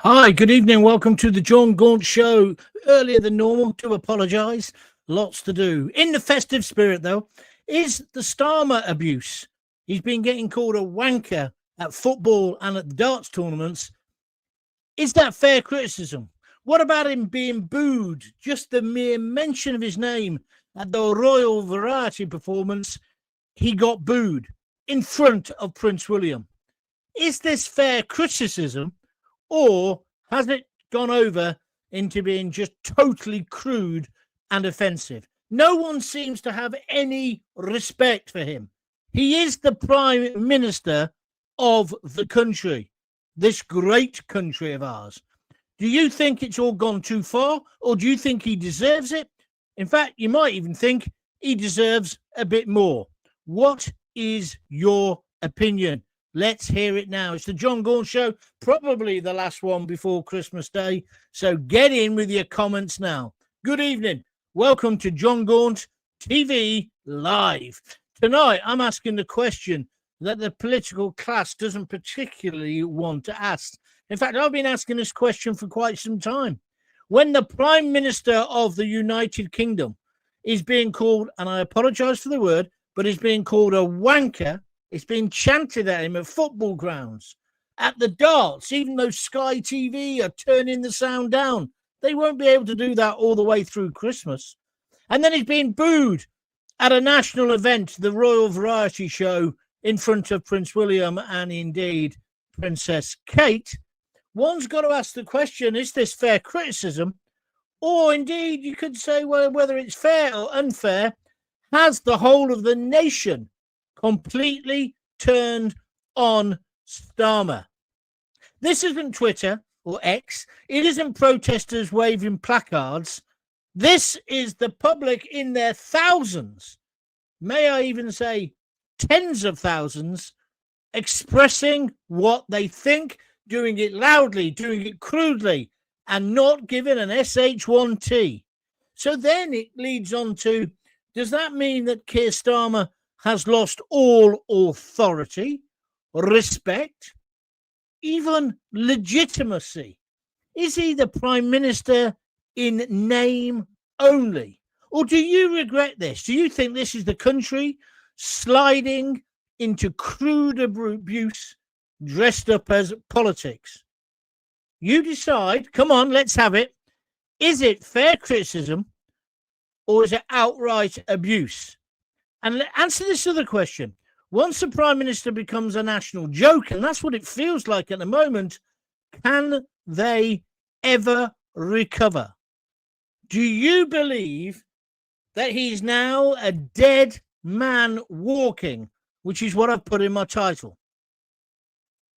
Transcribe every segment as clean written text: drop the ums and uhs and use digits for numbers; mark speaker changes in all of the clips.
Speaker 1: Hi, good evening. Welcome to the Gaunt show. Earlier than normal, to apologise. Lots to do. In the festive spirit, though, is the Starmer abuse. He's been getting called a wanker at football and at the darts tournaments. Is that fair criticism? What about him being booed? Just the mere mention of his name at the Royal Variety performance, he got booed in front of Prince William. Is this fair criticism? Or has it gone over into being just totally crude and offensive? No one seems to have any respect for him. He is the Prime Minister of the country, this great country of ours. Do you think it's all gone too far, or do you think he deserves it? In fact, you might even think he deserves a bit more. What is your opinion? Let's hear it now. It's the Gaunt show, probably the last one before Christmas Day. So get in with your comments now. Good evening. Welcome to Gaunt TV Live. Tonight, I'm asking the question that the political class doesn't particularly want to ask. In fact, I've been asking this question for quite some time. When the Prime Minister of the United Kingdom is being called, and I apologise for the word, but is being called a wanker, it's been chanted at him at football grounds, at the darts, even though Sky TV are turning the sound down. They won't be able to do that all the way through Christmas. And then he's been booed at a national event, the Royal Variety Show, in front of Prince William and indeed Princess Kate. One's got to ask the question, is this fair criticism? Or indeed, you could say, well, whether it's fair or unfair, has the whole of the nation completely turned on Starmer? This isn't Twitter or X. It isn't protesters waving placards. This is the public in their thousands, may I even say tens of thousands, expressing what they think, doing it loudly, doing it crudely, and not giving an SH1T. So then it leads on to, does that mean that Keir Starmer has lost all authority, respect, even legitimacy? Is he the Prime Minister in name only? Or do you regret this? Do you think this is the country sliding into crude abuse dressed up as politics? You decide. Come on, let's have it. Is it fair criticism or is it outright abuse? And answer this other question. Once the Prime Minister becomes a national joke, and that's what it feels like at the moment, can they ever recover? Do you believe that he's now a dead man walking, which is what I've put in my title?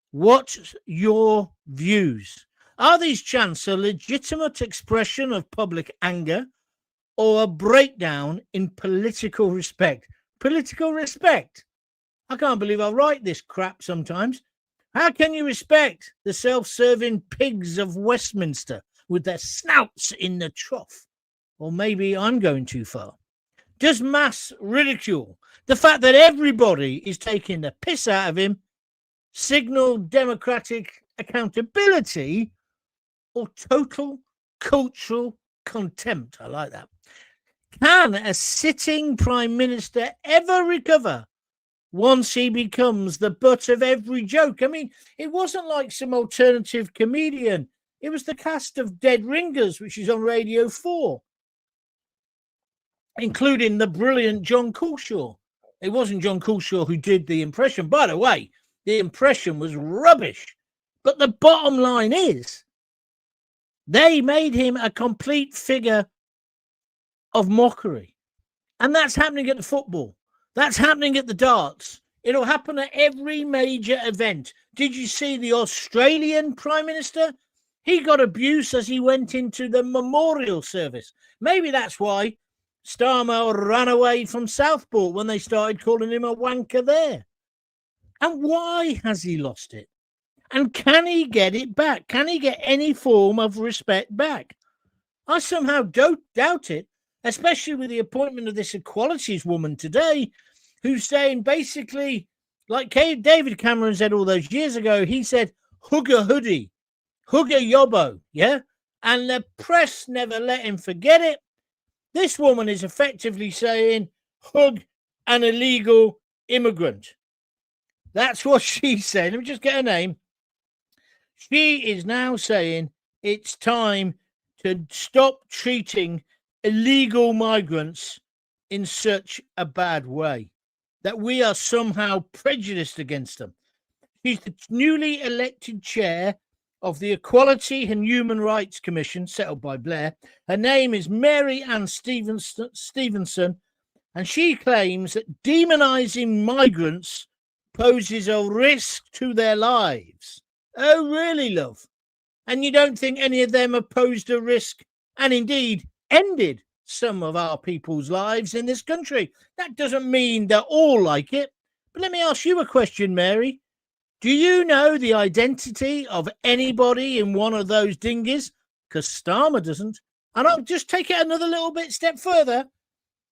Speaker 1: What's your views? Are these chants a legitimate expression of public anger or a breakdown in political respect? Political respect? I can't believe I write this crap sometimes. How can you respect the self-serving pigs of Westminster with their snouts in the trough? Or maybe I'm going too far. Does mass ridicule, the fact that everybody is taking the piss out of him, signal democratic accountability or total cultural contempt? I like that. Can a sitting Prime Minister ever recover once he becomes the butt of every joke? I mean, it wasn't like some alternative comedian. It was the cast of Dead Ringers, which is on Radio 4, including the brilliant John Coulshaw. It wasn't John Coulshaw who did the impression. By the way, the impression was rubbish. But the bottom line is, they made him a complete figure of mockery. And that's happening at the football. That's happening at the darts. It'll happen at every major event. Did you see the Australian Prime Minister? He got abuse as he went into the memorial service. Maybe that's why Starmer ran away from Southport when they started calling him a wanker there. And why has he lost it? And can he get it back? Can he get any form of respect back? I somehow doubt it, especially with the appointment of this equalities woman today, who's saying basically, like David Cameron said all those years ago, he said, hug a hoodie. Hugger Yobbo, yeah? And the press never let him forget it. This woman is effectively saying, hug an illegal immigrant. That's what she's saying. Let me just get her name. She is now saying it's time to stop treating illegal migrants in such a bad way, that we are somehow prejudiced against them. She's the newly elected chair of the Equality and Human Rights Commission, set up by Blair. Her name is Mary Ann Stevenson, and she claims that demonizing migrants poses a risk to their lives. Oh, really, love? And you don't think any of them have posed a risk and indeed ended some of our people's lives in this country? That doesn't mean they're all like it. But let me ask you a question, Mary. Do you know the identity of anybody in one of those dinghies? Because Starmer doesn't. And I'll just take it another little bit step further.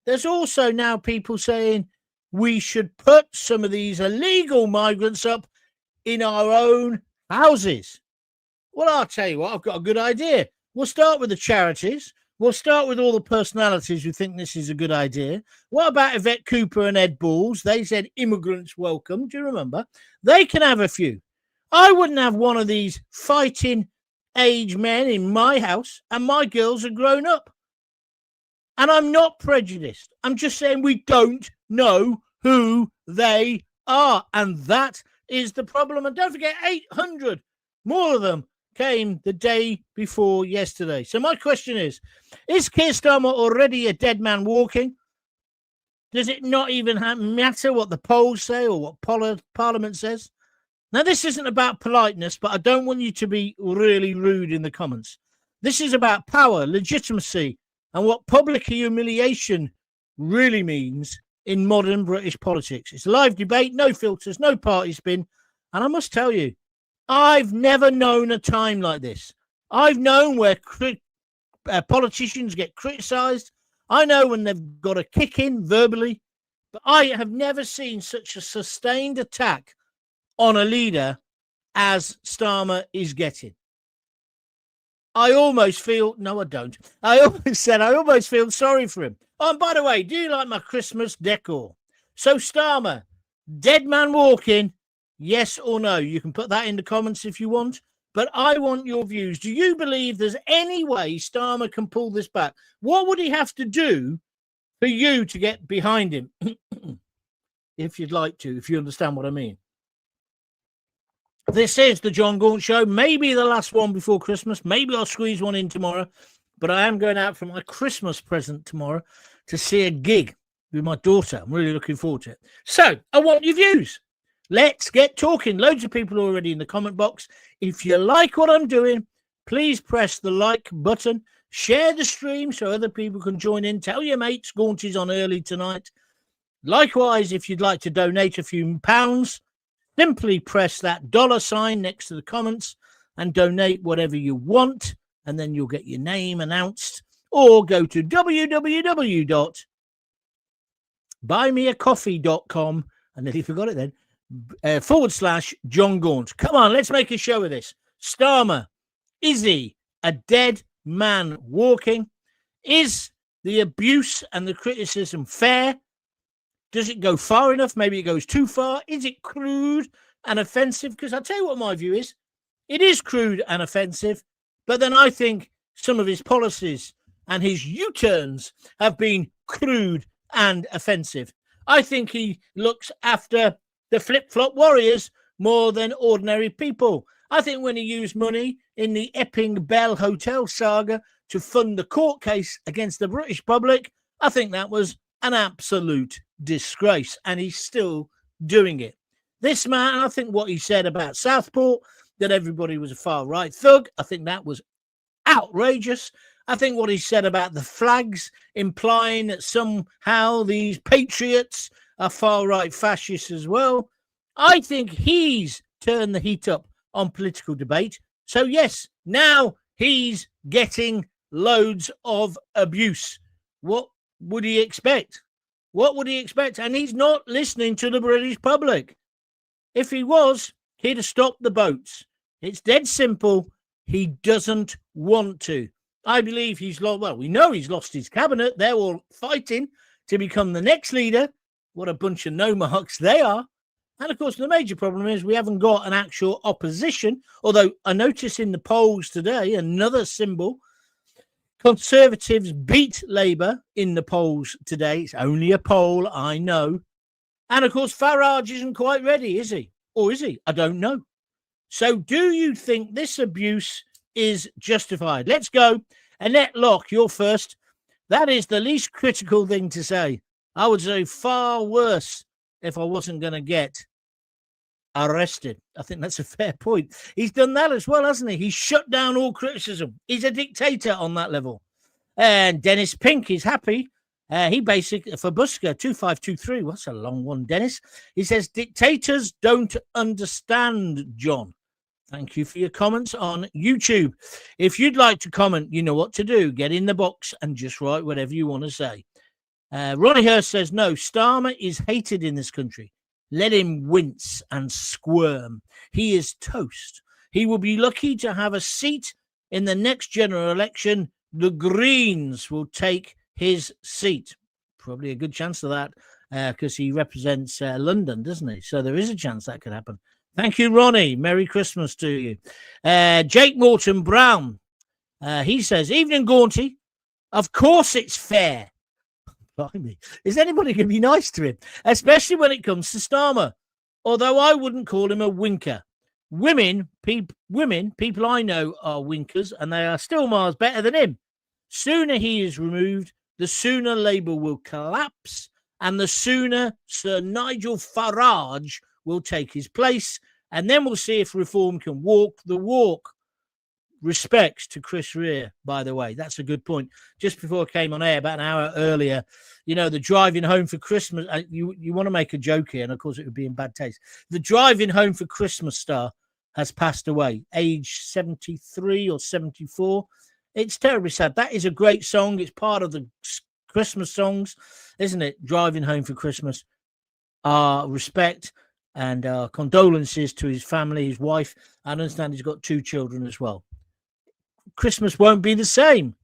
Speaker 1: There's also now people saying we should put some of these illegal migrants up in our own houses. Well, I'll tell you what, I've got a good idea. We'll start with the charities. We'll start with all the personalities who think this is a good idea. What about Yvette Cooper and Ed Balls? They said immigrants welcome. Do you remember? They can have a few. I wouldn't have one of these fighting age men in my house, and my girls are grown up. And I'm not prejudiced. I'm just saying we don't know who they are. And that is the problem. And don't forget, 800 more of them came the day before yesterday. So my question is Keir Starmer already a dead man walking? Does it not even matter what the polls say or what Parliament says? Now, this isn't about politeness, but I don't want you to be really rude in the comments. This is about power, legitimacy, and what public humiliation really means in modern British politics. It's a live debate, no filters, no party spin. And I must tell you, I've never known a time like this. I've known where politicians get criticised. I know when they've got a kick in verbally. But I have never seen such a sustained attack on a leader as Starmer is getting. I almost feel, no, I don't. I almost feel sorry for him. Oh, and by the way, do you like my Christmas decor? So Starmer, dead man walking, yes or no? You can put that in the comments if you want, but I want your views. Do you believe there's any way Starmer can pull this back? What would he have to do for you to get behind him? If you'd like to, if you understand what I mean. This is the John Gaunt Show, maybe the last one before Christmas. Maybe I'll squeeze one in tomorrow, but I am going out for my Christmas present tomorrow to see a gig with my daughter. I'm really looking forward to it. So I want your views. Let's get talking. Loads of people already in the comment box. If you like what I'm doing, please press the like button. Share the stream so other people can join in. Tell your mates Gaunt is on early tonight. Likewise, if you'd like to donate a few pounds, simply press that $sign next to the comments and donate whatever you want, and then you'll get your name announced. Or go to www.buymeacoffee.com, and if you forgot it then, /John Gaunt. Come on, let's make a show of this. Starmer, is he a dead man walking? Is the abuse and the criticism fair? Does it go far enough? Maybe it goes too far. Is it crude and offensive? Because I'll tell you what my view is. It is crude and offensive, but then I think some of his policies and his U-turns have been crude and offensive. I think he looks after the flip-flop warriors more than ordinary people. I think when he used money in the Epping Bell Hotel saga to fund the court case against the British public, I think that was an absolute disgrace, and he's still doing it. This man, I think what he said about Southport, that everybody was a far-right thug, I think that was outrageous. I think what he said about the flags, implying that somehow these patriots are far-right fascists as well, I think he's turned the heat up on political debate. So yes, now he's getting loads of abuse. What would he expect? What would he expect? And he's not listening to the British public. If he was, he'd have stopped the boats. It's dead simple. He doesn't want to. I believe he's lost. Well, we know he's lost his cabinet. They're all fighting to become the next leader. What a bunch of no marks they are. And of course, the major problem is we haven't got an actual opposition. Although I notice in the polls today, another symbol, Conservatives beat Labour in the polls today. It's only a poll, I know. And of course, Farage isn't quite ready, is he? Or is he? I don't know. So do you think this abuse is justified? Let's go. Annette Locke, you're first. That is the least critical thing to say. I would say far worse if I wasn't going to get arrested. I think that's a fair point. He's done that as well, hasn't he? He's shut down all criticism. He's a dictator on that level. And Dennis Pink is happy. He basically, for Busker, 2523, what's a long one, Dennis? He says, dictators don't understand, John. Thank you for your comments on YouTube. If you'd like to comment, you know what to do. Get in the box and just write whatever you want to say. Ronnie Hurst says, no, Starmer is hated in this country. Let him wince and squirm. He is toast. He will be lucky to have a seat in the next general election. The Greens will take his seat. Probably a good chance of that because he represents London, doesn't he? So there is a chance that could happen. Thank you, Ronnie. Merry Christmas to you. Jake Morton Brown. He says, evening, Gaunty. Of course it's fair. Blimey. Is anybody going to be nice to him? Especially when it comes to Starmer. Although I wouldn't call him a winker. Women, people I know are winkers, and they are still miles better than him. Sooner he is removed, the sooner Labour will collapse, and the sooner Sir Nigel Farage will take his place, and then we'll see if Reform can walk the walk. Respects to Chris Rear, by the way. That's a good point. Just before I came on air, about an hour earlier, you know, the driving home for Christmas, you want to make a joke here, and of course it would be in bad taste. The driving home for Christmas star has passed away, age 73 or 74. It's terribly sad. That is a great song. It's part of the Christmas songs, isn't it? Driving home for Christmas. Our respect and our condolences to his family, his wife. I understand he's got 2 children as well. Christmas won't be the same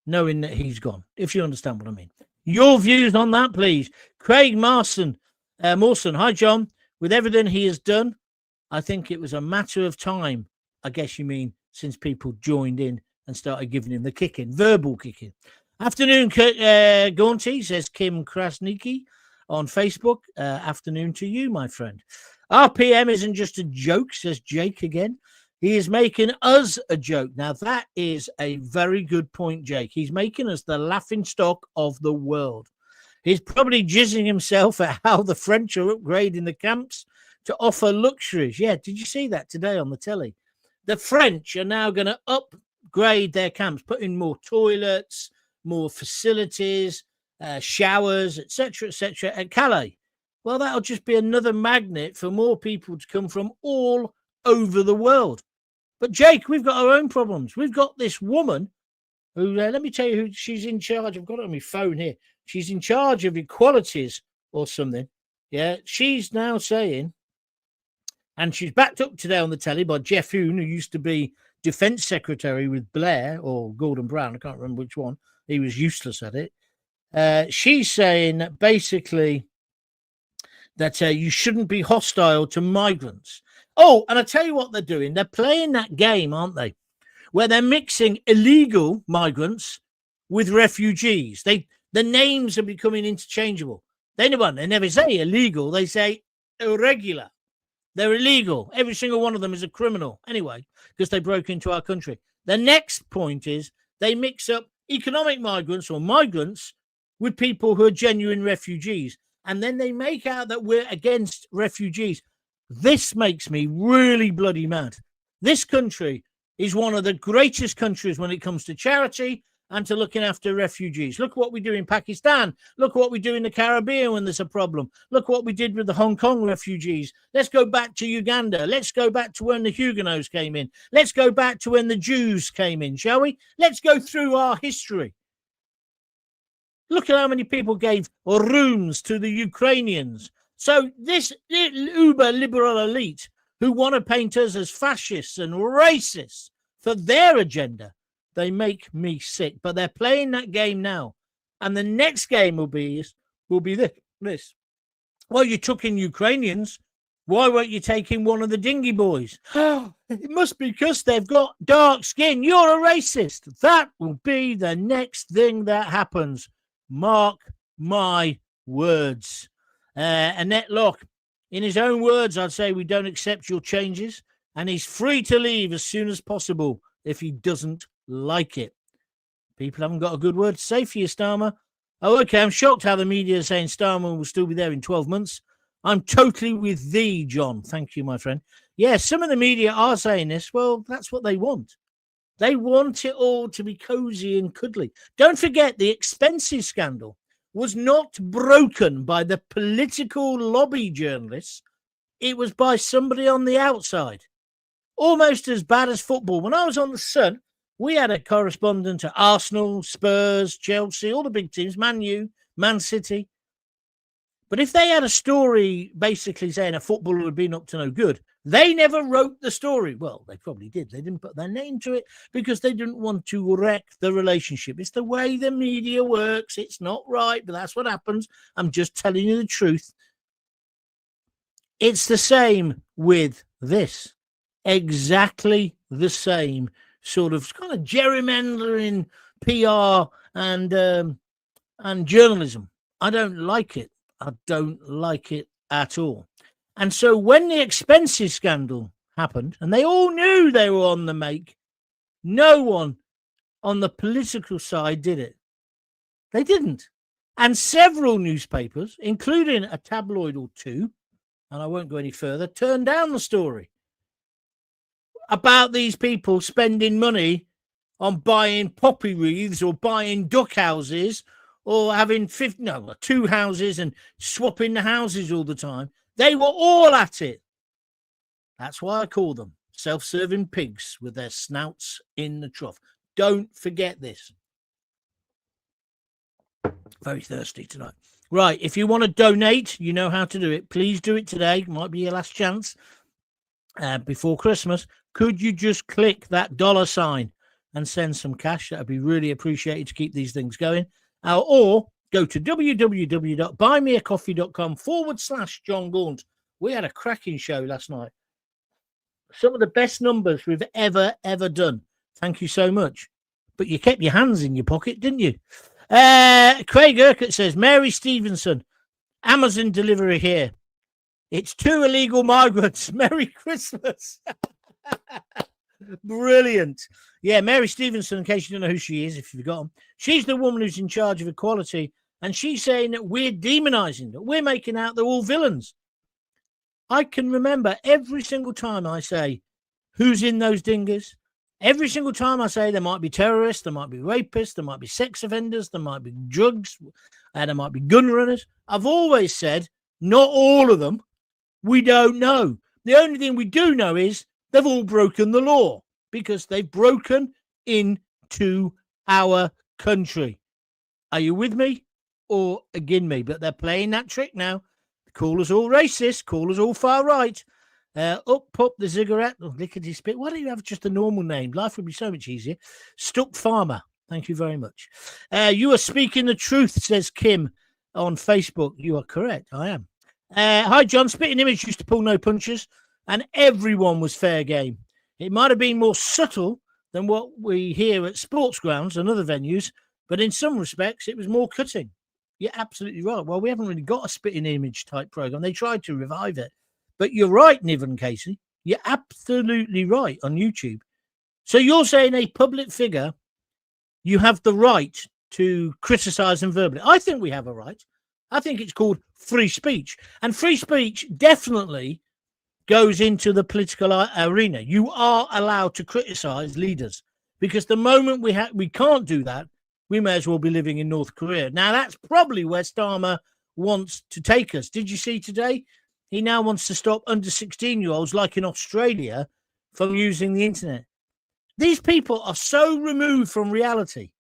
Speaker 1: knowing that he's gone, if you understand what I mean. Your views on that, please. Craig Mawson. Hi, John. With everything he has done, I think it was a matter of time, I guess you mean, since people joined in and started giving him the kicking, verbal kicking. Afternoon, Gaunty, says Kim Krasnicki on Facebook. Afternoon to you, my friend. RPM isn't just a joke, says Jake again. He is making us a joke. Now, that is a very good point, Jake. He's making us the laughing stock of the world. He's probably jizzing himself at how the French are upgrading the camps to offer luxuries. Yeah, did you see that today on the telly? The French are now going to upgrade their camps, put in more toilets, more facilities, showers, etc., at Calais. Well, that'll just be another magnet for more people to come from all over the world. But, Jake, we've got our own problems. We've got this woman who, let me tell you who she's in charge. I've got it on my phone here. She's in charge of equalities or something. Yeah, she's now saying, and she's backed up today on the telly by Jeff Hoon, who used to be Defence Secretary with Blair or Gordon Brown. I can't remember which one. He was useless at it. She's saying basically that you shouldn't be hostile to migrants. Oh, and I tell you what they're doing. They're playing that game, aren't they? Where they're mixing illegal migrants with refugees. The names are becoming interchangeable. They never say illegal. They say irregular. They're illegal. Every single one of them is a criminal anyway, because they broke into our country. The next point is they mix up economic migrants or migrants with people who are genuine refugees. And then they make out that we're against refugees. This makes me really bloody mad. This country is one of the greatest countries when it comes to charity and to looking after refugees. Look what we do in Pakistan. Look what we do in the Caribbean when there's a problem. Look what we did with the Hong Kong refugees. Let's go back to Uganda. Let's go back to when the Huguenots came in. Let's go back to when the Jews came in, shall we? Let's go through our history. Look at how many people gave rooms to the Ukrainians. So this uber-liberal elite who want to paint us as fascists and racists for their agenda. They make me sick, but they're playing that game now. And the next game will be this. Well, you took in Ukrainians. Why weren't you taking one of the dinghy boys? It must be because they've got dark skin. You're a racist. That will be the next thing that happens. Mark my words. Annette Locke, in his own words, I'd say we don't accept your changes, and he's free to leave as soon as possible if he doesn't like it. People haven't got a good word to say for you, Starmer. Oh, okay, I'm shocked how the media is saying Starmer will still be there in 12 months. I'm totally with thee, John. Thank you, my friend. Yeah, some of the media are saying this. Well, that's what they want. They want it all to be cozy and cuddly. Don't forget, the expenses scandal was not broken by the political lobby journalists. It was by somebody on the outside. Almost as bad as football. When I was on The Sun, we had a correspondent at Arsenal, Spurs, Chelsea, all the big teams, Man U, Man City. But if they had a story basically saying a footballer had been up to no good, they never wrote the story. Well, they probably did. They didn't put their name to it because they didn't want to wreck the relationship. It's the way the media works. It's not right, but that's what happens. I'm just telling you the truth. It's the same with this. Exactly the same sort of kind of gerrymandering PR and journalism. I don't like it. I don't like it at all. And so when the expenses scandal happened, and they all knew they were on the make, no one on the political side did it. They didn't. And several newspapers, including a tabloid or two, and I won't go any further, turned down the story about these people spending money on buying poppy wreaths or buying duck houses or having 2 houses and swapping the houses all the time. They were all at it. That's why I call them self-serving pigs with their snouts in the trough. Don't forget this. Very thirsty tonight. Right, if you want to donate, you know how to do it. Please do it today. Might be your last chance before Christmas. Could you just click that $sign and send some cash? That would be really appreciated to keep these things going. Or go to www.buymeacoffee.com/John Gaunt. We had a cracking show last night. Some of the best numbers we've ever done. Thank you so much. But you kept your hands in your pocket, didn't you? Craig Urquhart says, Mary Stevenson, Amazon delivery here. It's 2 illegal migrants. Merry Christmas. Brilliant. Yeah, Mary Stevenson, in case you don't know who she is, if you've forgotten, she's the woman who's in charge of equality, and she's saying that we're demonizing them. We're making out they're all villains. I can remember every single time I say, who's in those dingers? Every single time I say there might be terrorists, there might be rapists, there might be sex offenders, there might be drugs, and there might be gun runners. I've always said, not all of them. We don't know. The only thing we do know is they've all broken the law because they've broken into our country. Are you with me or against me? But they're playing that trick now. Call us all racist, call us all far right. Up pop the cigarette. Oh, lickety spit. Why don't you have just a normal name? Life would be so much easier. Stuck Farmer. Thank you very much. You are speaking the truth, says Kim on Facebook. You are correct. I am. Hi, John. Spitting Image used to pull no punches, and everyone was fair game. It might have been more subtle than what we hear at sports grounds and other venues, but in some respects, it was more cutting. You're absolutely right. Well, we haven't really got a Spitting Image type program. They tried to revive it. But you're right, Niven Casey. You're absolutely right on YouTube. So you're saying a public figure, you have the right to criticize them verbally. I think we have a right. I think it's called free speech. And free speech definitely goes into the political arena. You are allowed to criticize leaders because the moment we can't do that, we may as well be living in North Korea. Now, that's probably where Starmer wants to take us. Did you see today? He now wants to stop under 16-year-olds, like in Australia, from using the internet. These people are so removed from reality.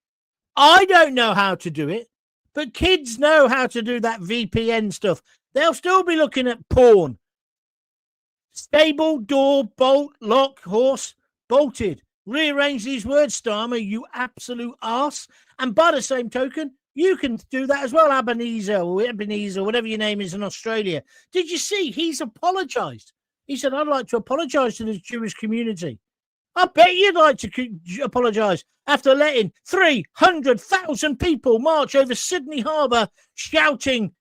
Speaker 1: I don't know how to do it, but kids know how to do that VPN stuff. They'll still be looking at porn. Stable, door, bolt, lock, horse, bolted. Rearrange these words, Starmer, you absolute arse. And by the same token, you can do that as well, Ebenezer, whatever your name is in Australia. Did you see? He's apologised. He said, I'd like to apologise to the Jewish community. I bet you'd like to apologise after letting 300,000 people march over Sydney Harbour shouting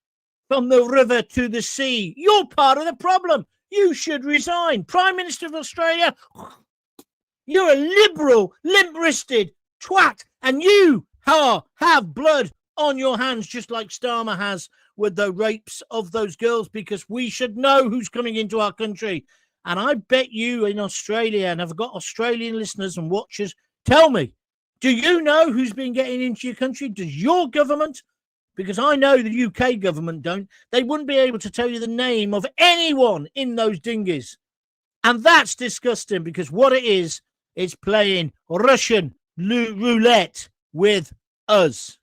Speaker 1: from the river to the sea. You're part of the problem. You should resign. Prime Minister of Australia, you're a liberal, limp-wristed twat, and you have blood on your hands, just like Starmer has with the rapes of those girls, because we should know who's coming into our country. And I bet you in Australia, and I've got Australian listeners and watchers, tell me, do you know who's been getting into your country? Does your government? Because I know the UK government don't. They wouldn't be able to tell you the name of anyone in those dinghies. And that's disgusting, because what it is playing Russian roulette with us.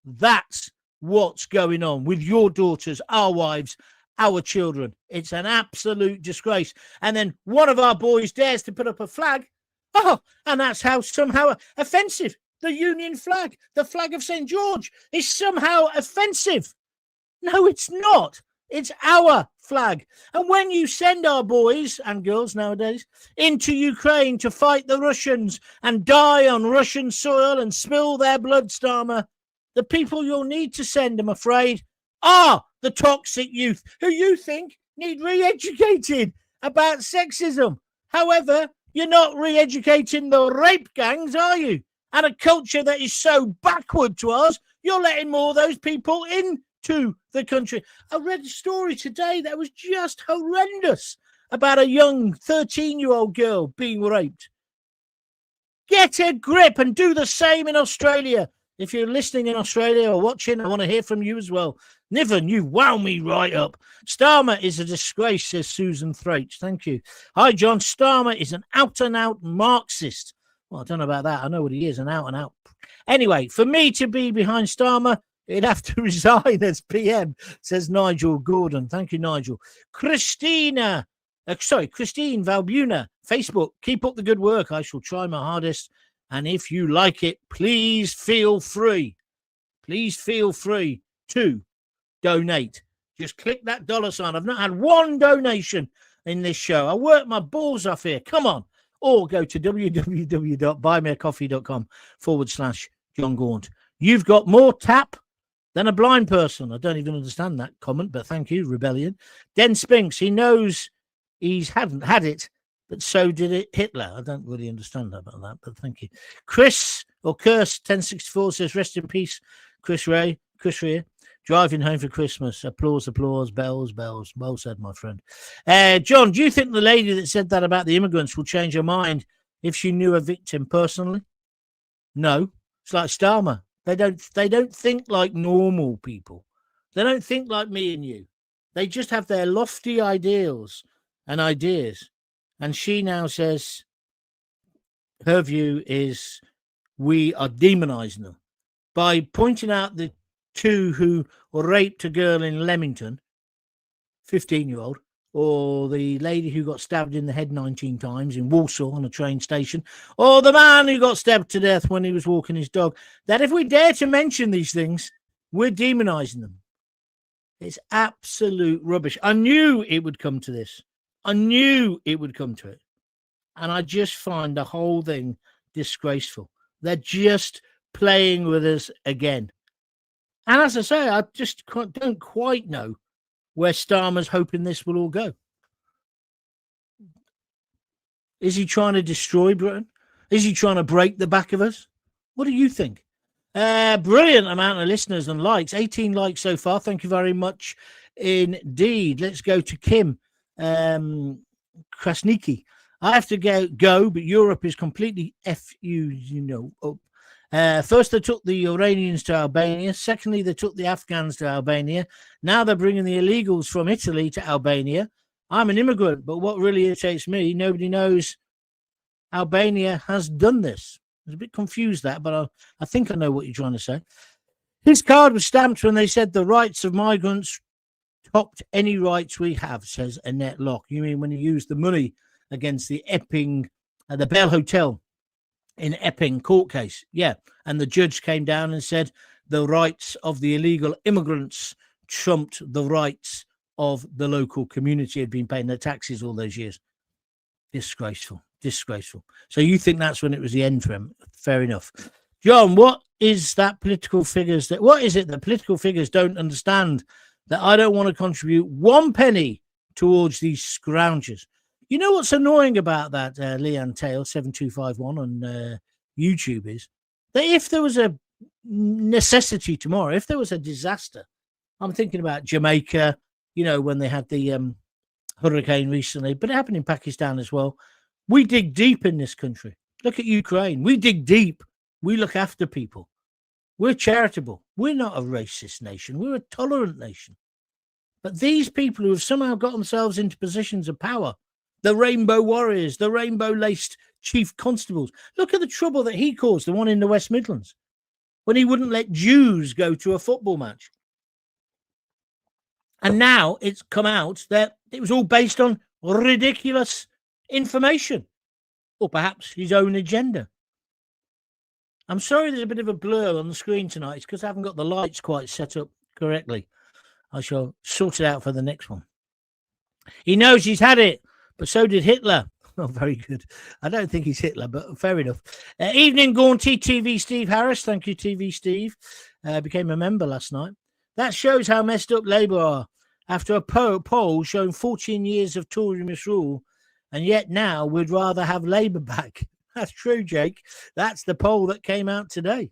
Speaker 1: That's what's going on with your daughters, our wives, our children. It's an absolute disgrace. And then one of our boys dares to put up a flag. Oh, and that's how somehow offensive. The Union flag, the flag of St. George, is somehow offensive. No, it's not. It's our flag. And when you send our boys and girls nowadays into Ukraine to fight the Russians and die on Russian soil and spill their blood, Starmer, the people you'll need to send, I'm afraid, are the toxic youth who you think need re-educated about sexism. However, you're not re-educating the rape gangs, are you? And a culture that is so backward to us, you're letting more of those people into the country. I read a story today that was just horrendous about a young 13-year-old girl being raped. Get a grip and do the same in Australia. If you're listening in Australia or watching, I want to hear from you as well. Niven, you wow me right up. Starmer is a disgrace, says Susan Thraich. Thank you. Hi, John. Starmer is an out-and-out Marxist. Well, I don't know about that. I know what he is, an out-and-out. Anyway, for me to be behind Starmer, he'd have to resign as PM, says Nigel Gordon. Thank you, Nigel. Christine Valbuna, Facebook. Keep up the good work. I shall try my hardest. And if you like it, please feel free. Please feel free to donate. Just click that $sign. I've not had one donation in this show. I work my balls off here. Come on. Or go to www.buymeacoffee.com/John Gaunt. You've got more tap than a blind person. I don't even understand that comment, but thank you, Rebellion. Den Spinks, he knows he hadn't had it, but so did it Hitler. I don't really understand about that, but thank you. Chris, or Curse 1064 says, rest in peace, Chris Ray. Driving home for Christmas. Applause, applause, bells, bells. Well said, my friend. John, do you think the lady that said that about the immigrants will change her mind if she knew a victim personally? No. It's like Starmer. They don't think like normal people. They don't think like me and you. They just have their lofty ideals and ideas. And she now says her view is we are demonizing them by pointing out the two who raped a girl in Leamington, 15-year-old, or the lady who got stabbed in the head 19 times in Walsall on a train station, or the man who got stabbed to death when he was walking his dog, that if we dare to mention these things, we're demonizing them. It's absolute rubbish. I knew it would come to this. I knew it would come to it. And I just find the whole thing disgraceful. They're just playing with us again. And as I say, I just don't quite know where Starmer's hoping this will all go. Is he trying to destroy Britain? Is he trying to break the back of us? What do you think? Brilliant amount of listeners and likes. 18 likes so far. Thank you very much indeed. Let's go to Kim Krasniki. I have to go, but Europe is completely up. First, they took the Iranians to Albania. Secondly, they took the Afghans to Albania. Now they're bringing the illegals from Italy to Albania. I'm an immigrant, but what really irritates me, nobody knows Albania has done this. I was a bit confused that, but I think I know what you're trying to say. His card was stamped when they said the rights of migrants topped any rights we have, says Annette Locke. You mean when you use the money against the Epping, the Bell Hotel in Epping court case. Yeah. And the judge came down and said the rights of the illegal immigrants trumped the rights of the local community had been paying their taxes all those years. Disgraceful. So you think that's when it was the end for him? Fair enough. John, what is that political figures what is it that political figures don't understand that I don't want to contribute 1 penny towards these scroungers? You know what's annoying about that, Leanne Tail 7251 on YouTube, is that if there was a necessity tomorrow, if there was a disaster, I'm thinking about Jamaica, when they had the hurricane recently, but it happened in Pakistan as well. We dig deep in this country. Look at Ukraine. We dig deep. We look after people. We're charitable. We're not a racist nation. We're a tolerant nation. But these people who have somehow got themselves into positions of power, the rainbow warriors, the rainbow-laced chief constables, look at the trouble that he caused, the one in the West Midlands, when he wouldn't let Jews go to a football match. And now it's come out that it was all based on ridiculous information, or perhaps his own agenda. I'm sorry there's a bit of a blur on the screen tonight. It's because I haven't got the lights quite set up correctly. I shall sort it out for the next one. He knows he's had it, but so did Hitler. Oh, very good. I don't think he's Hitler, but fair enough. Evening, Gaunty, TV Steve Harris. Thank you, TV Steve. Became a member last night. That shows how messed up Labour are. After a poll showing 14 years of Tory misrule, and yet now we'd rather have Labour back. That's true, Jake. That's the poll that came out today.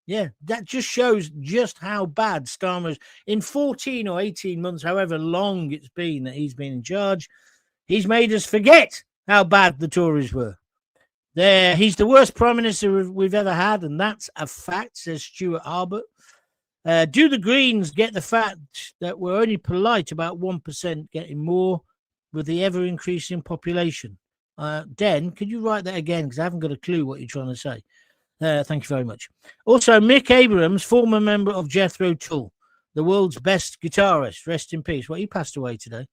Speaker 1: Yeah, that just shows just how bad Starmer is. In 14 or 18 months, however long it's been that he's been in charge, he's made us forget how bad the Tories were. He's the worst Prime Minister we've ever had, and that's a fact, says Stuart Harbert. Do the Greens get the fact that we're only polite about 1% getting more with the ever-increasing population? Den, could you write that again? Because I haven't got a clue what you're trying to say. Thank you very much. Also, Mick Abrams, former member of Jethro Tull, the world's best guitarist. Rest in peace. Well, he passed away today.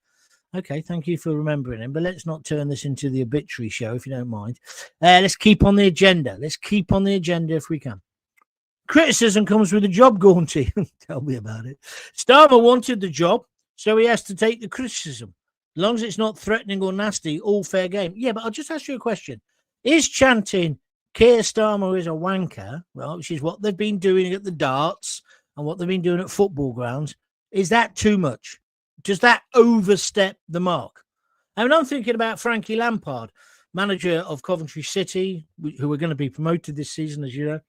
Speaker 1: Okay, thank you for remembering him. But let's not turn this into the obituary show, if you don't mind. Let's keep on the agenda. Let's keep on the agenda if we can. Criticism comes with a job, Gaunty. Tell me about it. Starmer wanted the job, so he has to take the criticism. As long as it's not threatening or nasty, all fair game. Yeah, but I'll just ask you a question. Is chanting Keir Starmer is a wanker, well, which is what they've been doing at the darts and what they've been doing at football grounds, is that too much? Does that overstep the mark? I mean, I'm thinking about Frankie Lampard, manager of Coventry City, who are going to be promoted this season, as you know.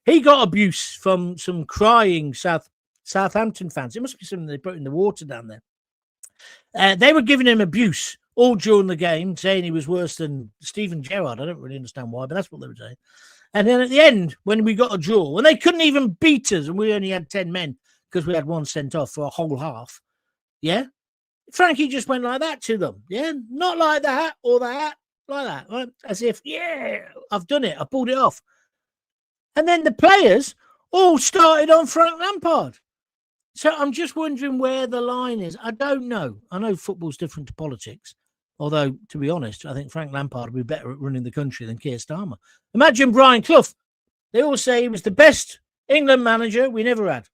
Speaker 1: He got abuse from some crying Southampton fans. It must be something they put in the water down there. They were giving him abuse all during the game, saying he was worse than Steven Gerrard. I don't really understand why, but that's what they were saying. And then at the end, when we got a draw, when they couldn't even beat us, and we only had 10 men because we had one sent off for a whole half, yeah, Frankie just went like that to them. Yeah, not like that or that, like that, right? As if, yeah, I've done it. I pulled it off. And then the players all started on Frank Lampard. So I'm just wondering where the line is. I don't know. I know football's different to politics. Although, to be honest, I think Frank Lampard would be better at running the country than Keir Starmer. Imagine Brian Clough. They all say he was the best England manager we never had.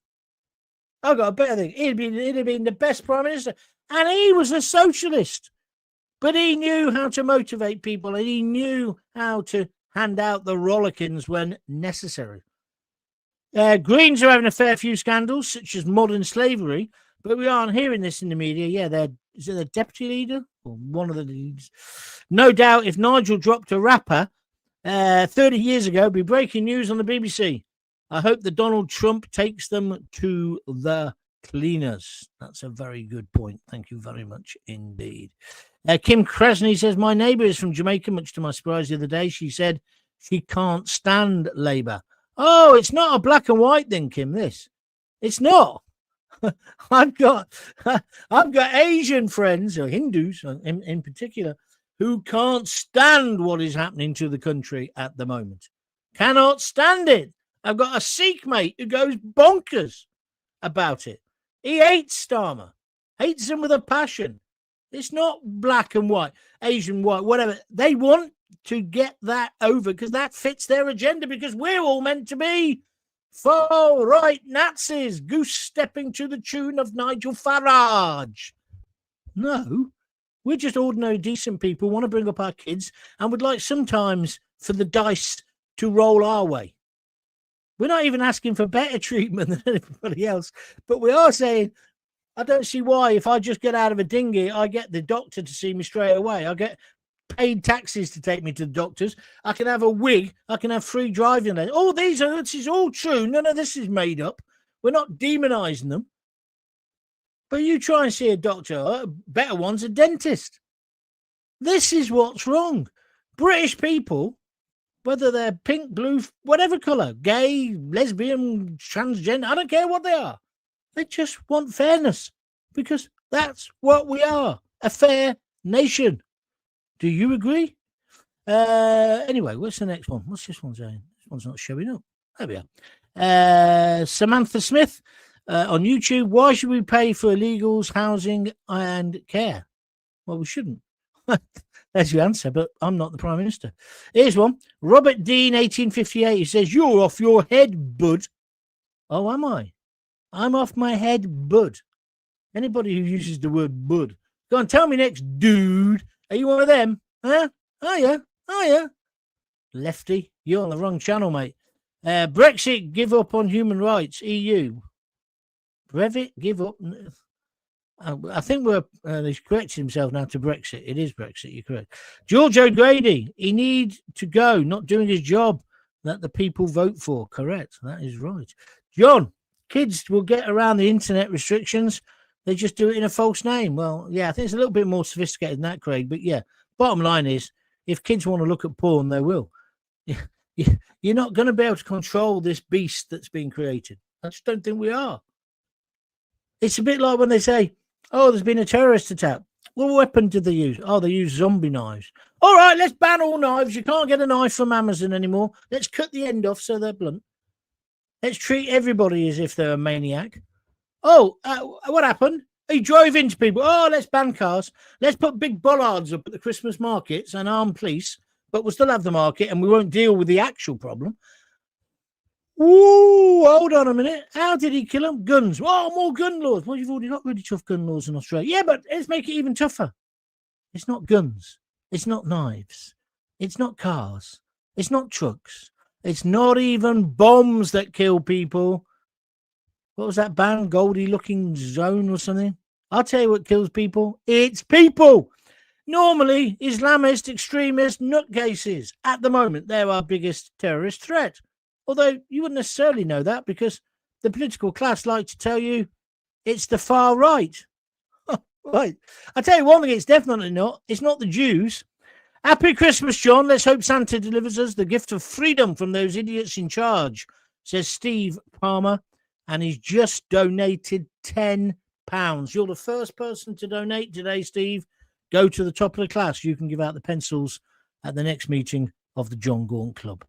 Speaker 1: I've got a better thing. He'd have been the best Prime Minister. And he was a socialist. But he knew how to motivate people, and he knew how to hand out the rollickins when necessary. Greens are having a fair few scandals, such as modern slavery, but we aren't hearing this in the media. Yeah, is it the deputy leader or one of the leaders? No doubt if Nigel dropped a rapper 30 years ago, it'd be breaking news on the BBC. I hope that Donald Trump takes them to the cleaners. That's a very good point. Thank you very much indeed. Kim Kresney says, my neighbour is from Jamaica, much to my surprise the other day. She said she can't stand Labour. Oh, it's not a black and white thing, Kim, this. It's not. I've got Asian friends, or Hindus in particular, who can't stand what is happening to the country at the moment. Cannot stand it. I've got a Sikh mate who goes bonkers about it. He hates Starmer. Hates him with a passion. It's not black and white, Asian, white, whatever. They want to get that over because that fits their agenda, because we're all meant to be far-right Nazis, goose-stepping to the tune of Nigel Farage. No, we're just ordinary, decent people, want to bring up our kids, and would like sometimes for the dice to roll our way. We're not even asking for better treatment than anybody else, but we are saying, I don't see why if I just get out of a dinghy, I get the doctor to see me straight away. I get paid taxis to take me to the doctors. I can have a wig. I can have free driving. Oh, this is all true. None of this is made up. We're not demonizing them. But you try and see a doctor, a better one's a dentist. This is what's wrong. British people, whether they're pink, blue, whatever colour, gay, lesbian, transgender, I don't care what they are. They just want fairness, because that's what we are, a fair nation. Do you agree? Anyway, what's the next one? What's this one saying? This one's not showing up. There we are. Samantha Smith on YouTube. Why should we pay for illegals, housing and care? Well, we shouldn't. There's your answer, but I'm not the Prime Minister. Here's one. Robert Dean, 1858. He says, you're off your head, bud. Oh, am I? I'm off my head, bud. Anybody who uses the word bud. Go on, tell me next, dude. Are you one of them? Huh? Oh, yeah. Oh, yeah. Lefty, you're on the wrong channel, mate. Brexit, give up on human rights. EU. Brevit, give up. I think he's corrected himself now to Brexit. It is Brexit, you're correct. George O'Grady, he needs to go, not doing his job that the people vote for. Correct, that is right. John, kids will get around the internet restrictions. They just do it in a false name. Well, yeah, I think it's a little bit more sophisticated than that, Craig. But yeah, bottom line is, if kids want to look at porn, they will. You're not going to be able to control this beast that's being created. I just don't think we are. It's a bit like when they say, oh, there's been a terrorist attack. What weapon did they use? Oh, they use zombie knives. All right, let's ban all knives. You can't get a knife from Amazon anymore. Let's cut the end off so they're blunt. Let's treat everybody as if they're a maniac. Oh, what happened? He drove into people. Oh, let's ban cars. Let's put big bollards up at the Christmas markets and arm police, but we'll still have the market and we won't deal with the actual problem. Ooh, hold on a minute. How did he kill them? Guns. Oh, more gun laws. Well, you've already got really tough gun laws in Australia. Yeah, but let's make it even tougher. It's not guns. It's not knives. It's not cars. It's not trucks. It's not even bombs that kill people. What was that band? Goldie Looking Zone or something? I'll tell you what kills people. It's people. Normally, Islamist, extremist, nutcases. At the moment, they're our biggest terrorist threat. Although you wouldn't necessarily know that because the political class like to tell you it's the far right. Right. I'll tell you one thing, it's definitely not. It's not the Jews. Happy Christmas, John. Let's hope Santa delivers us the gift of freedom from those idiots in charge, says Steve Palmer. And he's just donated £10. You're the first person to donate today, Steve. Go to the top of the class. You can give out the pencils at the next meeting of the John Gaunt Club.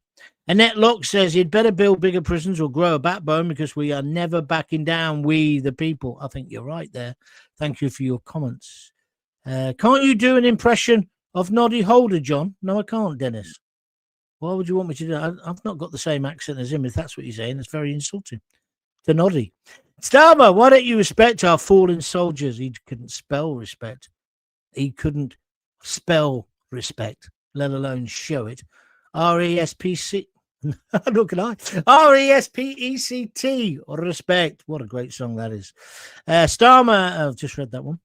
Speaker 1: Annette Locke says you'd better build bigger prisons or grow a backbone because we are never backing down, we the people. I think you're right there. Thank you for your comments. Can't you do an impression of Noddy Holder, John? No, I can't, Dennis. Why would you want me to do that? I've not got the same accent as him, if that's what you're saying. That's very insulting to Noddy. Starmer, why don't you respect our fallen soldiers? He couldn't spell respect. He couldn't spell respect, let alone show it. R-E-S-P-C. Look at I. R-E-S-P-E-C-T. Respect. What a great song that is. Starmer, I've just read that one.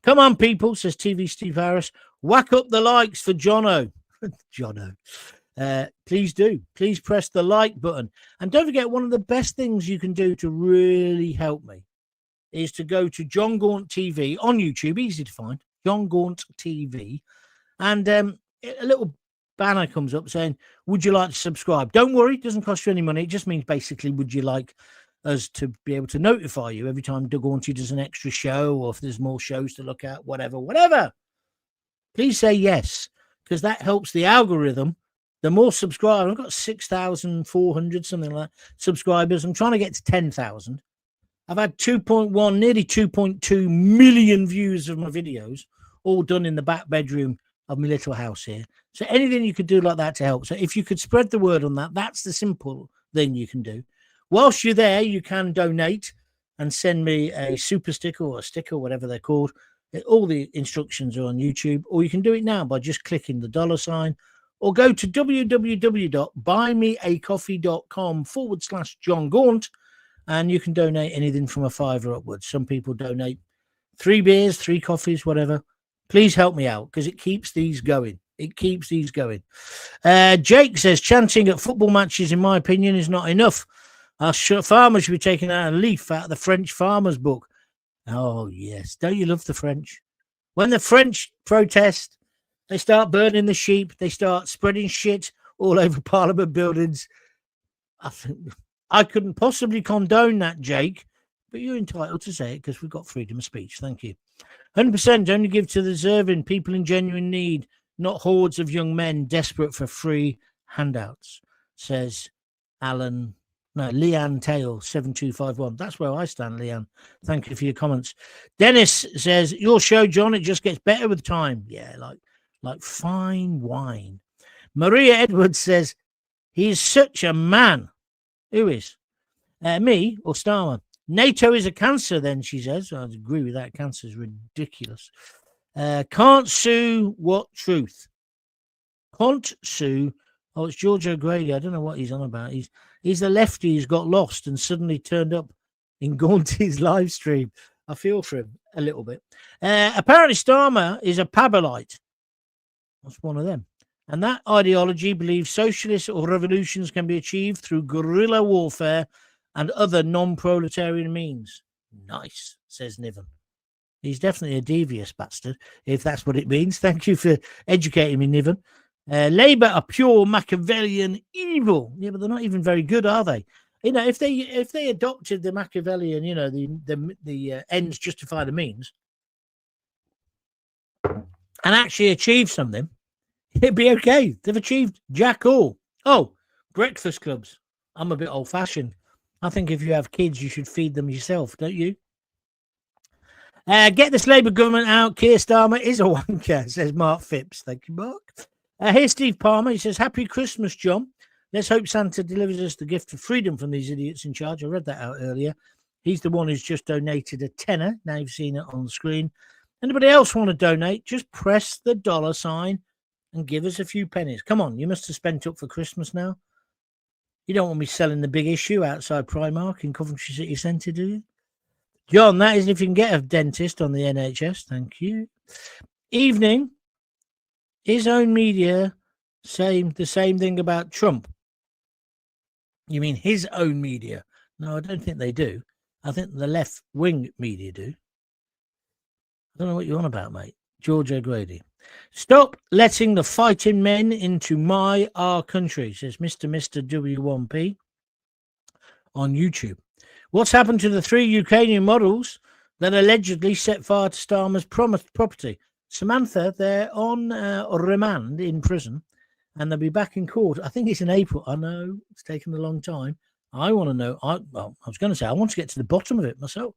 Speaker 1: Come on, people, says TV Steve Harris. Whack up the likes for Jono. Jono. Please do. Please press the like button. And don't forget, one of the best things you can do to really help me is to go to John Gaunt TV on YouTube. Easy to find. John Gaunt TV. And a little banner comes up saying, would you like to subscribe? Don't worry, it doesn't cost you any money. It just means basically, would you like us to be able to notify you every time Doug Auntie does an extra show, or if there's more shows to look at, whatever. Please say yes, because that helps the algorithm. The more subscribers, I've got 6,400, something like that, subscribers. I'm trying to get to 10,000. I've had 2.1, nearly 2.2 million views of my videos all done in the back bedroom of my little house here. So anything you could do like that to help. So if you could spread the word on that, that's the simple thing you can do. Whilst you're there, you can donate and send me a super sticker or a sticker, whatever they're called. All the instructions are on YouTube, or you can do it now by just clicking the $sign, or go to www.buymeacoffee.com/John Gaunt, and you can donate anything from $5 upwards. Some people donate 3 beers, 3 coffees, whatever. Please help me out because it keeps these going. It keeps these going. Jake says, chanting at football matches, in my opinion, is not enough. Our farmers should be taking out a leaf out of the French farmers book. Oh, yes. Don't you love the French? When the French protest, they start burning the sheep. They start spreading shit all over Parliament buildings. I couldn't possibly condone that, Jake, but you're entitled to say it because we've got freedom of speech. Thank you. 100% only give to the deserving, people in genuine need, not hordes of young men desperate for free handouts, says Leanne Tail 7251. That's where I stand, Leanne. Thank you for your comments. Dennis says, your show, John, it just gets better with time. Yeah, like fine wine. Maria Edwards says, he is such a man. Who is? Me or Starmer? NATO is a cancer, then, she says. I agree with that. Cancer is ridiculous. Can't sue what truth? Can't sue. Oh, it's George O'Grady. I don't know what he's on about. He's the lefty who's got lost and suddenly turned up in Gaunty's live stream. I feel for him a little bit. Apparently, Starmer is a Pabolite. That's one of them. And that ideology believes socialists or revolutions can be achieved through guerrilla warfare and other non-proletarian means. Nice, says Niven. He's definitely a devious bastard, if that's what it means. Thank you for educating me, Niven. Labour are pure Machiavellian evil. Yeah, but they're not even very good, are they? You know, if they adopted the Machiavellian, you know, the ends justify the means, and actually achieved something, it'd be okay. They've achieved jack all. Oh, breakfast clubs. I'm a bit old-fashioned. I think if you have kids, you should feed them yourself, don't you? Get this Labour government out. Keir Starmer is a wanker, says Mark Phipps. Thank you, Mark. Here's Steve Palmer. He says, happy Christmas, John. Let's hope Santa delivers us the gift of freedom from these idiots in charge. I read that out earlier. He's the one who's just donated a tenner. Now you've seen it on the screen. Anybody else want to donate? Just press the $sign and give us a few pennies. Come on, you must have spent up for Christmas now. You don't want me selling the big issue outside Primark in Coventry City Centre, do you? John, that is if you can get a dentist on the NHS. Thank you. Evening. His own media saying the same thing about Trump. You mean his own media? No, I don't think they do. I think the left-wing media do. I don't know what you're on about, mate. George O'Grady. Stop letting the fighting men into our country, says Mr. W1P on YouTube. What's happened to the 3 Ukrainian models that allegedly set fire to Starmer's property? Samantha, they're on remand in prison, and they'll be back in court. I think it's in April. I know it's taken a long time. I want to know. I was going to say I want to get to the bottom of it myself.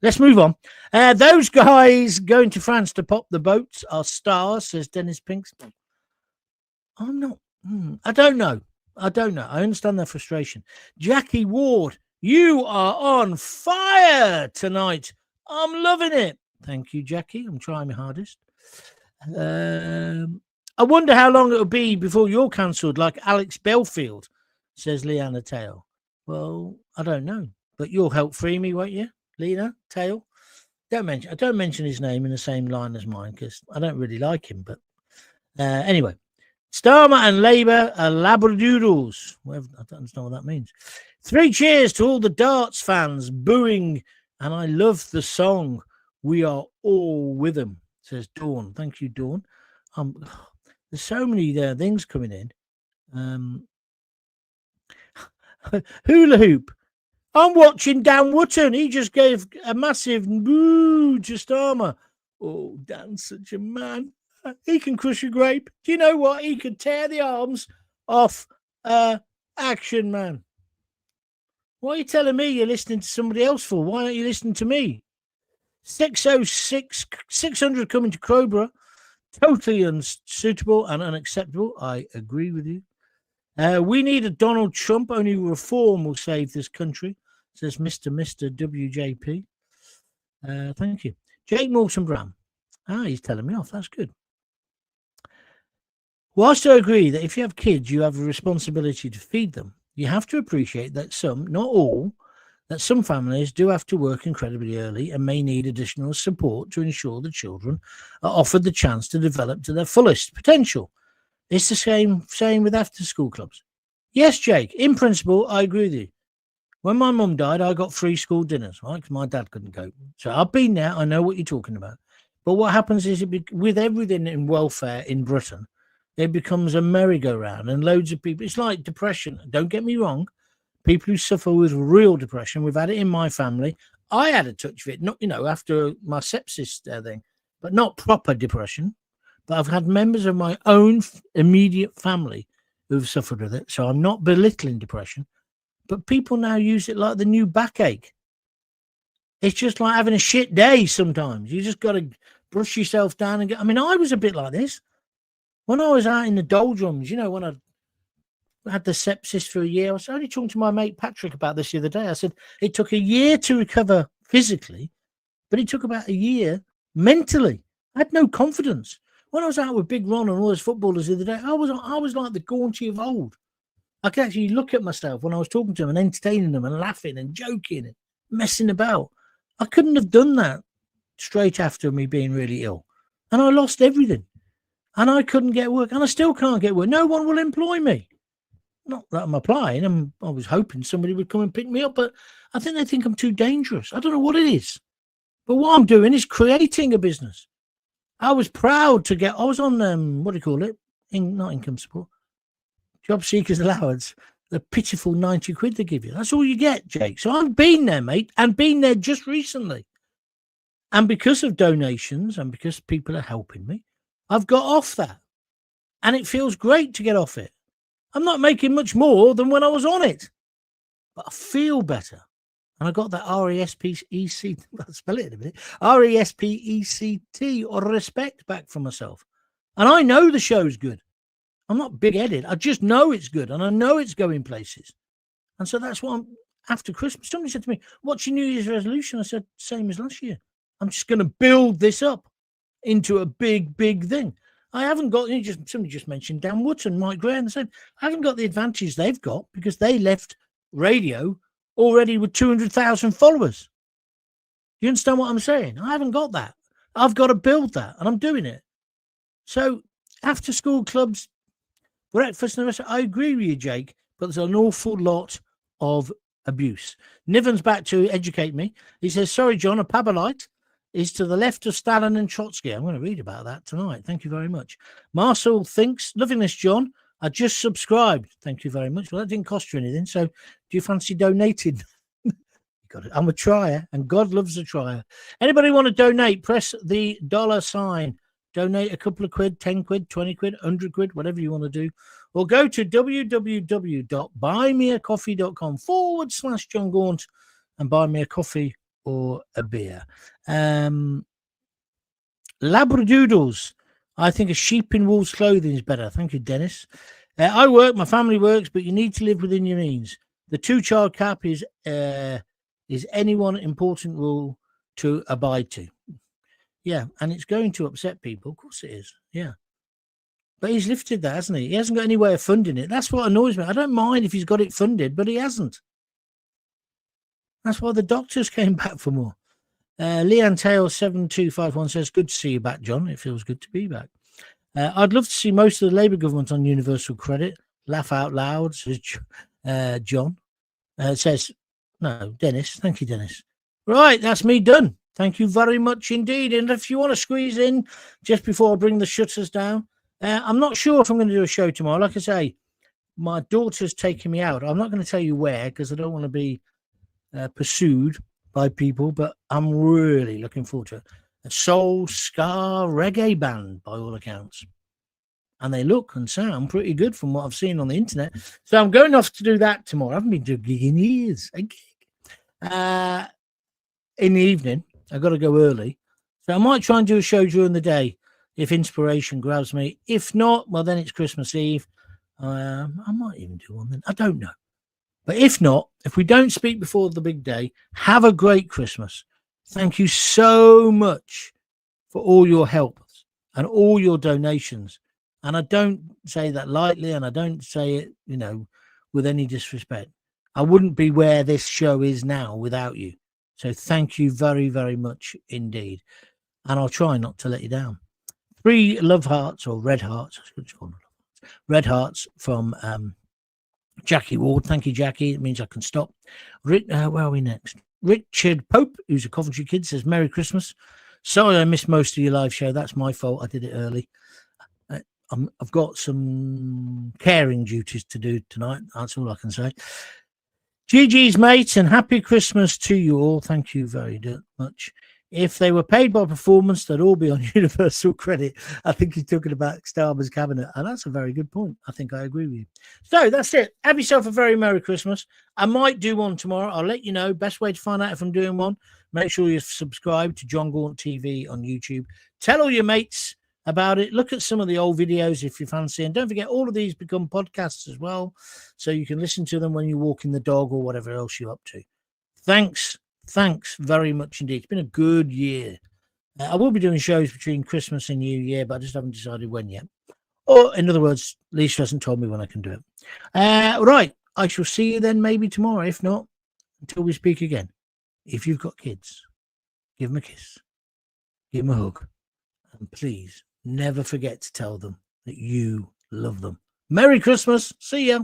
Speaker 1: Let's move on. Those guys going to France to pop the boats are stars, says Dennis Pinks. I'm not. I don't know. I understand their frustration. Jackie Ward, you are on fire tonight. I'm loving it. Thank you, Jackie. I'm trying my hardest. I wonder how long it'll be before you're cancelled, like Alex Belfield, says Leanna Tail. Well, I don't know, but you'll help free me, won't you, Leanna Tail? I don't mention his name in the same line as mine because I don't really like him. But anyway, Starmer and Labour are labradoodles. I don't understand what that means. 3 cheers to all the darts fans booing, and I love the song. We are all with them, says Dawn. Thank you, Dawn. There's so many things coming in. Hula hoop. I'm watching Dan Wootton. He just gave a massive boo to Starmer. Oh, Dan's such a man. He can crush a grape. Do you know what? He could tear the arms off Action Man. What are you telling me you're listening to somebody else for? Why aren't you listening to me? 606, 600 coming to Crowborough. Totally unsuitable and unacceptable. I agree with you. We need a Donald Trump. Only reform will save this country, says Mr. WJP. Thank you. Jake Morton Brown. He's telling me off. That's good. Whilst I agree that if you have kids, you have a responsibility to feed them, you have to appreciate that some, not all, that some families do have to work incredibly early and may need additional support to ensure the children are offered the chance to develop to their fullest potential. It's the same with after-school clubs. Yes, Jake, in principle, I agree with you. When my mum died, I got free school dinners, right? Because my dad couldn't go. So I've been there. I know what you're talking about. But what happens is, with everything in welfare in Britain, it becomes a merry-go-round and loads of people. It's like depression. Don't get me wrong. People who suffer with real depression, we've had it in my family. I had a touch of it, not, after my sepsis thing, but not proper depression. But I've had members of my own immediate family who've suffered with it. So I'm not belittling depression. But people now use it like the new backache. It's just like having a shit day sometimes. You just got to brush yourself down and get. I mean, I was a bit like this when I was out in the doldrums. When I had the sepsis for a year. I was only talking to my mate Patrick about this the other day. I said it took a year to recover physically, but it took about a year mentally. I had no confidence. When I was out with Big Ron and all those footballers the other day, I was like the Gaunty of old. I could actually look at myself when I was talking to them and entertaining them and laughing and joking and messing about. I couldn't have done that straight after me being really ill. And I lost everything. And I couldn't get work. And I still can't get work. No one will employ me. Not that I'm applying. I was hoping somebody would come and pick me up. But I think they think I'm too dangerous. I don't know what it is. But what I'm doing is creating a business. I was proud to get... I was on, what do you call it? Not income support. Job seekers allowance, the pitiful 90 quid they give you. That's all you get, Jake. So I've been there, mate, and been there just recently. And because of donations and because people are helping me, I've got off that. And it feels great to get off it. I'm not making much more than when I was on it. But I feel better. And I got that RESPEC, I'll spell it in a minute, RESPECT, or respect back from myself. And I know the show's good. I'm not big-headed. I just know it's good, and I know it's going places. And so that's what after Christmas, somebody said to me, what's your New Year's resolution? I said, same as last year. I'm just going to build this up into a big, big thing. I haven't got, somebody just mentioned Dan Wood and Mike Gray, and said, I haven't got the advantage they've got because they left radio already with 200,000 followers. You understand what I'm saying? I haven't got that. I've got to build that, and I'm doing it. So after school clubs, breakfast and the rest, I agree with you, Jake, but there's an awful lot of abuse. Niven's back to educate me. He says, sorry, John, a Pabolite is to the left of Stalin and Trotsky. I'm going to read about that tonight. Thank you very much. Marcel thinks, loving this, John. I just subscribed. Thank you very much. Well, that didn't cost you anything. So do you fancy donating? Got it. I'm a trier, and God loves a trier. Anybody want to donate? Press the $sign. Donate a couple of quid, 10 quid, 20 quid, 100 quid, whatever you want to do. Or go to www.buymeacoffee.com/John Gaunt and buy me a coffee or a beer. Labradoodles. I think a sheep in wolf's clothing is better. Thank you, Dennis. I work, my family works, but you need to live within your means. The 2-child cap is any one important rule to abide to. Yeah, and it's going to upset people. Of course it is. Yeah. But he's lifted that, hasn't he? He hasn't got any way of funding it. That's what annoys me. I don't mind if he's got it funded, but he hasn't. That's why the doctors came back for more. Leanne Tail 7251 says, good to see you back, John. It feels good to be back. I'd love to see most of the Labour government on universal credit. Laugh out loud, says John. Says, no, Dennis. Thank you, Dennis. Right, that's me done. Thank you very much indeed. And if you want to squeeze in just before I bring the shutters down, I'm not sure if I'm going to do a show tomorrow. Like I say, my daughter's taking me out. I'm not going to tell you where because I don't want to be pursued by people, but I'm really looking forward to it. A soul, ska, reggae band by all accounts. And they look and sound pretty good from what I've seen on the internet. So I'm going off to do that tomorrow. I haven't been to a gig in years. A gig. In the evening. I've got to go early. So I might try and do a show during the day if inspiration grabs me. If not, well, then it's Christmas Eve. I might even do one then. I don't know. But if not, if we don't speak before the big day, have a great Christmas. Thank you so much for all your help and all your donations. And I don't say that lightly, and I don't say it, with any disrespect. I wouldn't be where this show is now without you. So thank you very, very much indeed. And I'll try not to let you down. 3 love hearts, or red hearts. Red hearts from Jackie Ward. Thank you, Jackie. It means I can stop. Where are we next? Richard Pope, who's a Coventry kid, says, Merry Christmas. Sorry I missed most of your live show. That's my fault. I did it early. I've got some caring duties to do tonight. That's all I can say. GG's mates, and happy Christmas to you all. Thank you very much. If they were paid by performance, they'd all be on universal credit. I think he's talking about Starmer's cabinet, and that's a very good point. I think I agree with you. So that's it. Have yourself a very Merry Christmas. I might do one tomorrow. I'll let you know. Best way to find out if I'm doing one, make sure you subscribe to John Gaunt TV on YouTube. Tell all your mates about it. Look at some of the old videos if you fancy. And don't forget, all of these become podcasts as well, so you can listen to them when you're walking the dog or whatever else you're up to. Thanks very much indeed. It's been a good year. I will be doing shows between Christmas and New Year, but I just haven't decided when yet. Or, in other words, Lisa hasn't told me when I can do it. Right. I shall see you then maybe tomorrow. If not, until we speak again. If you've got kids, give them a kiss. Give them a hug. And please, never forget to tell them that you love them. Merry Christmas. See ya.